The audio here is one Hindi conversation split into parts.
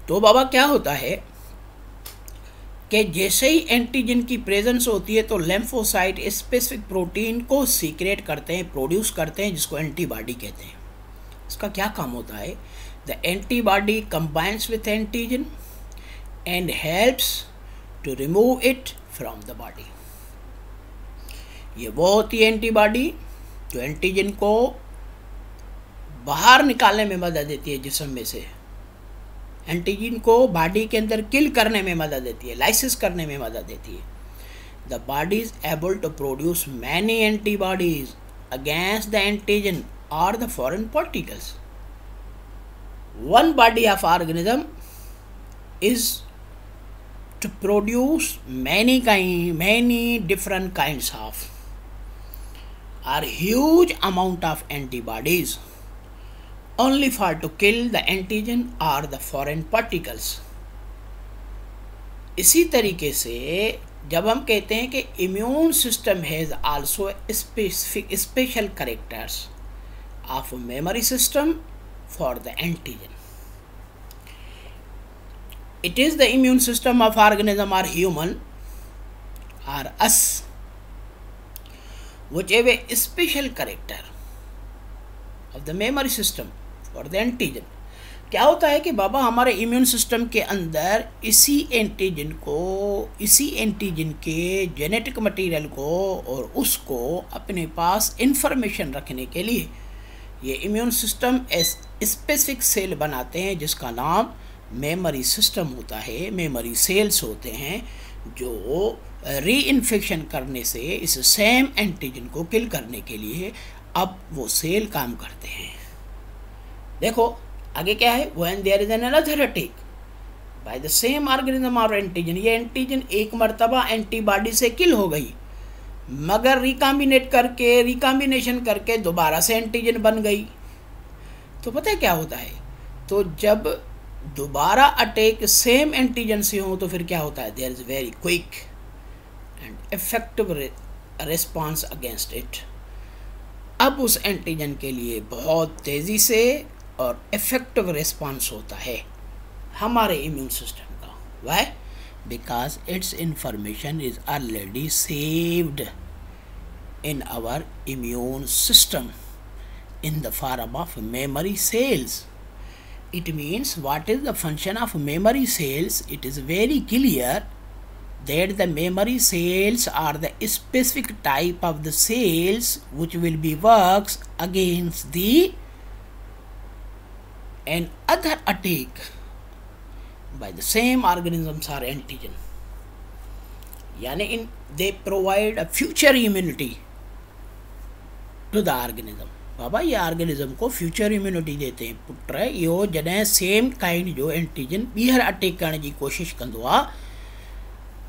तो बाबा क्या होता है कि जैसे ही एंटीजन की प्रेजेंस होती है तो लिम्फोसाइट स्पेसिफिक प्रोटीन को सीक्रेट करते हैं, प्रोड्यूस करते हैं, जिसको एंटीबॉडी कहते हैं। इसका क्या काम होता है? The antibody combines with antigen and helps to remove it from the body. ये वो होती है एंटीबॉडी जो एंटीजन को बाहर निकालने में मदद देती है, जिस्म में से एंटीजन को बॉडी के अंदर किल करने में मदद देती है, लाइसिस करने में मदद देती है। The body is able to produce many antibodies against the antigen और the foreign particles. One body of organism is to produce many different kinds of or huge amount of antibodies only for to kill the antigen or the foreign particles। इसी तरीके से जब हम कहते हैं कि immune system has also specific special characters of memory system for the antigen. It is the immune system of organism or human or us which have a special character of the memory system for the antigen। क्या होता है कि बाबा हमारे इम्यून सिस्टम के अंदर इसी एंटीजन के जेनेटिक मटेरियल को और उसको अपने पास इंफॉर्मेशन रखने के लिए ये इम्यून सिस्टम स्पेसिफिक सेल बनाते हैं, जिसका नाम मेमोरी सिस्टम होता है। मेमोरी सेल्स होते हैं जो री इन्फेक्शन करने से इस सेम एंटीजन को किल करने के लिए अब वो सेल काम करते हैं। देखो आगे क्या है, when there is an another attack by the same organism और एंटीजन। ये एंटीजन एक मर्तबा एंटीबॉडी से किल हो गई, मगर रिकॉम्बिनेशन करके दोबारा से एंटीजन बन गई। तो पता है क्या होता है, तो जब दोबारा अटैक सेम एंटीजन से हो तो फिर क्या होता है, there is very quick and effective response against it. अब उस एंटीजन के लिए बहुत तेज़ी से और इफेक्टिव रिस्पांस होता है हमारे इम्यून सिस्टम का। Why? Because its information is already saved in our immune system in the form of memory cells। It means what is the function of memory cells? It is very clear that the memory cells are the specific type of the cells which will be works against the another attack by the same organisms or antigen। यानी they provide a future immunity to the organism। बाबा ये ऑर्गेनिज्म को फ्यूचर इम्यूनिटी देते हैं पुट। इहो जॾहिं सेम काइंड जो एंटीजन ॿीहर अटैक करण जी कोशिशि कंदो आहे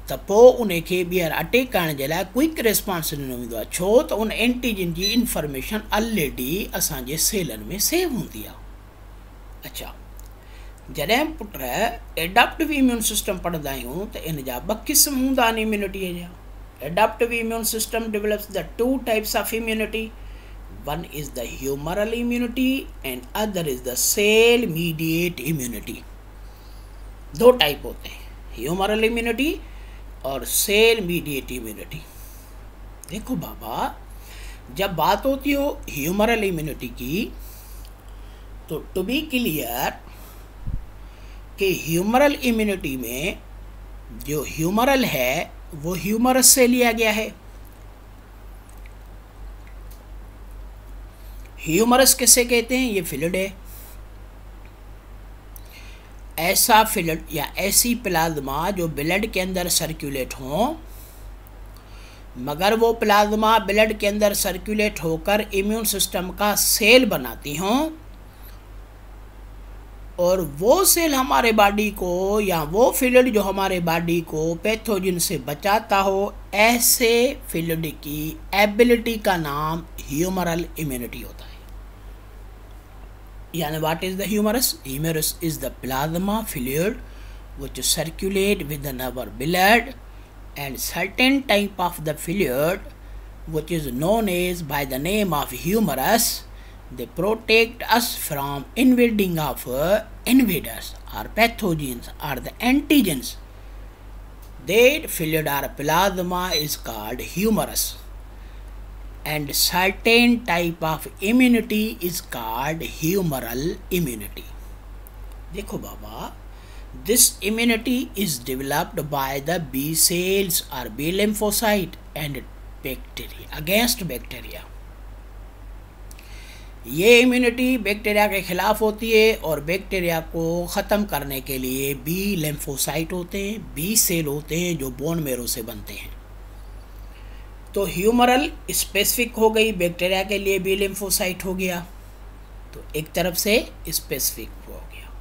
त पोइ उनखे ॿीहर अटैक करण जे लाइ क्विक रिस्पॉन्स ॾिनो वेंदो आहे, छो त उन एंटीजन जी इंफॉर्मेशन ऑलरेडी असांजे सेलनि में सेव हूंदी आहे। अच्छा, जॾहिं पुट एडाप्टिव इम्यून सिस्टम पढ़ंदा आहियूं त इन जा ॿ क़िस्म हूंदा आहिनि इम्यूनिटीअ जा। Adaptive immune system develops the two types of immunity. One is the humoral immunity and other is the cell mediate immunity। दो टाइप होते हैं, ह्यूमरल इम्यूनिटी और सेल मीडिएट इम्यूनिटी। देखो बाबा, जब बात होती हो ह्यूमरल इम्यूनिटी की तो टू बी क्लियर कि ह्यूमरल इम्यूनिटी में जो ह्यूमरल है वो ह्यूमरस से लिया गया है। ह्यूमरस किसे कहते हैं? ये फ्लूइड है, ऐसा फ्लूइड या ऐसी प्लाज्मा जो ब्लड के अंदर सर्कुलेट हो, मगर वो प्लाज्मा ब्लड के अंदर सर्कुलेट होकर इम्यून सिस्टम का सेल बनाती हों और वो सेल हमारे बॉडी को या वो फ्लूइड जो हमारे बॉडी को पैथोजन से बचाता हो, ऐसे फ्लूइड की एबिलिटी का नाम ह्यूमरल इम्यूनिटी होता है। यानी what is the humours? Humours is the plasma fluid which circulate within our blood, and certain type of the fluid which is known as by the name of humerus, they protect us from invading of invaders or pathogens or the antigens that filled our plasma is called humours, and certain type of immunity is called humoral immunity. देखो बाबा, this immunity is developed by the B cells or B lymphocyte and bacteria against bacteria. ये इम्यूनिटी बैक्टीरिया के ख़िलाफ़ होती है और बैक्टीरिया को ख़त्म करने के लिए बी लिम्फोसाइट होते हैं, बी सेल होते हैं जो बोन मेरो से बनते हैं। तो ह्यूमरल स्पेसिफिक हो गई, बैक्टीरिया के लिए बी लिम्फोसाइट हो गया, तो एक तरफ से स्पेसिफिक हो गया।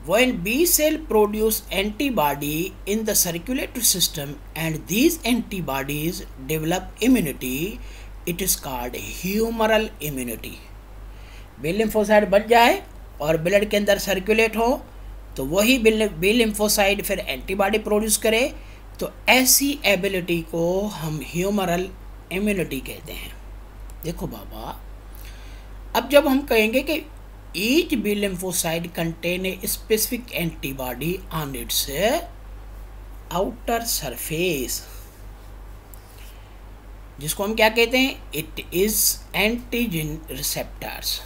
When B cell produce antibody in the circulatory system and these antibodies develop immunity, it is called humoral immunity. B lymphocyte बच जाए और ब्लड के अंदर सर्कुलेट हो तो वही बी लिम्फोसाइट फिर एंटीबॉडी प्रोड्यूस करे, तो ऐसी एबिलिटी को हम ह्यूमरल इम्यूनिटी कहते हैं। देखो बाबा, अब जब हम कहेंगे कि each B lymphocyte contain a specific antibody on its outer surface, जिसको हम क्या कहते हैं, it is antigen receptors.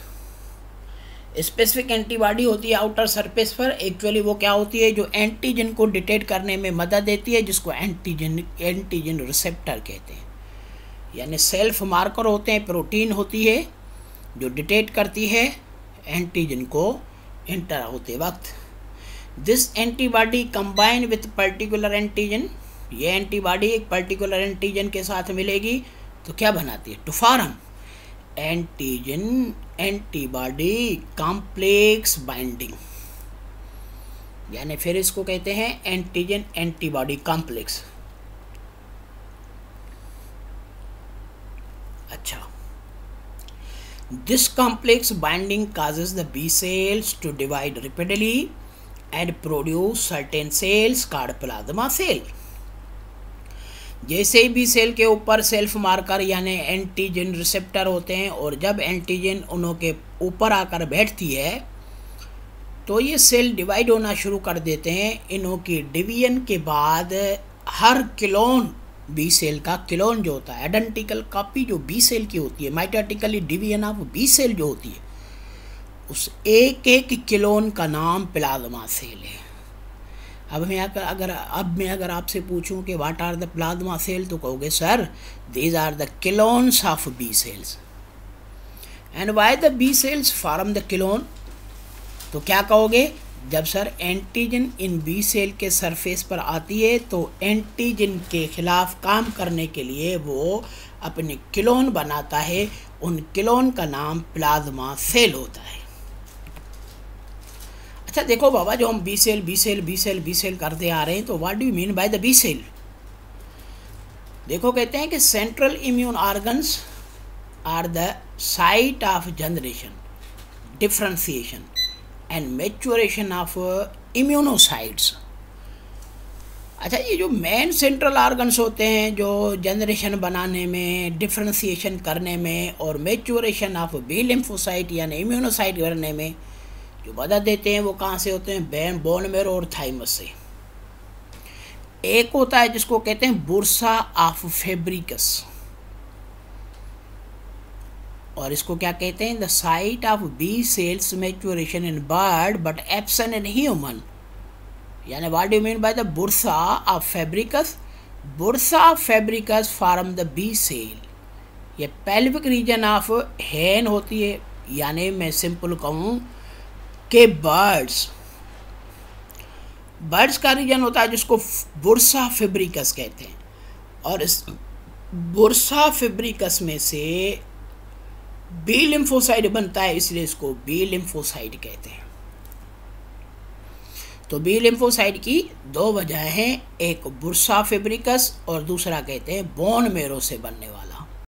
Specific antibody होती है आउटर सरफेस पर, एक्चुअली वो क्या होती है, जो एंटीजन को डिटेक्ट करने में मदद देती है, जिसको एंटीजन रिसेप्टर कहते हैं। यानी सेल्फ मार्कर होते हैं, प्रोटीन होती है जो डिटेक्ट करती है एंटीजन को इंटर होते वक्त। This antibody combine with particular antigen, ये एंटीबॉडी एक पर्टिकुलर एंटीजन के साथ मिलेगी तो क्या बनाती है, to form antigen antibody complex binding, यानी फिर इसको कहते हैं एंटीजन एंटीबॉडी कॉम्प्लेक्स। अच्छा, this complex binding causes the B cells to divide rapidly and produce certain cells called plasma cell। जैसे ही बी सेल के ऊपर सेल्फ मार्कर यानी एंटीजन रिसेप्टर होते हैं और जब एंटीजन उन्हों के ऊपर आकर बैठती है तो ये सेल डिवाइड होना शुरू कर देते हैं। इन्हों की डिवीजन के बाद हर क्लोन बी सेल का, क्लोन जो होता है आइडेंटिकल कॉपी जो बी सेल की होती है, mitotically division of B cell जो होती है, उस एक एक क्लोन का नाम प्लाज्मा सेल है। अब मैं अगर आपसे पूछूं कि what are the plasma cell, तो कहोगे sir these are the clones of B cells. And why the B cells form the clone, तो क्या कहोगे, जब sir antigen in B cell के सरफेस पर आती है तो एंटीजन के खिलाफ काम करने के लिए वो अपने क्लोन बनाता है, उन क्लोन का नाम प्लाज्मा सेल होता है। अच्छा देखो बाबा, जो हम बी सेल करते आ रहे हैं, तो what do you mean by the B cell. देखो कहते हैं कि central immune organs are the site of generation, differentiation and maturation of immunocytes. अच्छा, ये जो मेन सेंट्रल ऑर्गन्स होते हैं जो जनरेशन बनाने में, डिफ्रेंसिएशन करने में और मैच्योरेशन ऑफ बी लिम्फोसाइट यानी इम्यूनोसाइट करने में जो मदद देते हैं, वो कहाँ से होते हैं, बोन मेरो और थाइमस से। एक होता है जिसको कहते हैं बुर्सा ऑफ फेब्रिकस, और इसको क्या कहते हैं, the site of B cells maturation in bird but absent in human. यानी what do you mean by the bursa of Fabricius. Bursa of Fabricius form the B cell, ये पेल्विक रीजन ऑफ हेन होती है। यानी मैं सिंपल कहूँ कि बर्ड्स का रीजन होता है जिसको बुर्सा फेब्रिकस कहते हैं, और इस बुर्सा फेब्रिकस में से बी लिम्फोसाइट बनता है, इसलिए इसको बी लिम्फोसाइट कहते हैं। तो बी लिम्फोसाइट की दो वजह हैं, एक बुर्सा फेब्रिकस और दूसरा कहते हैं बोन मेरो से बनने वाला।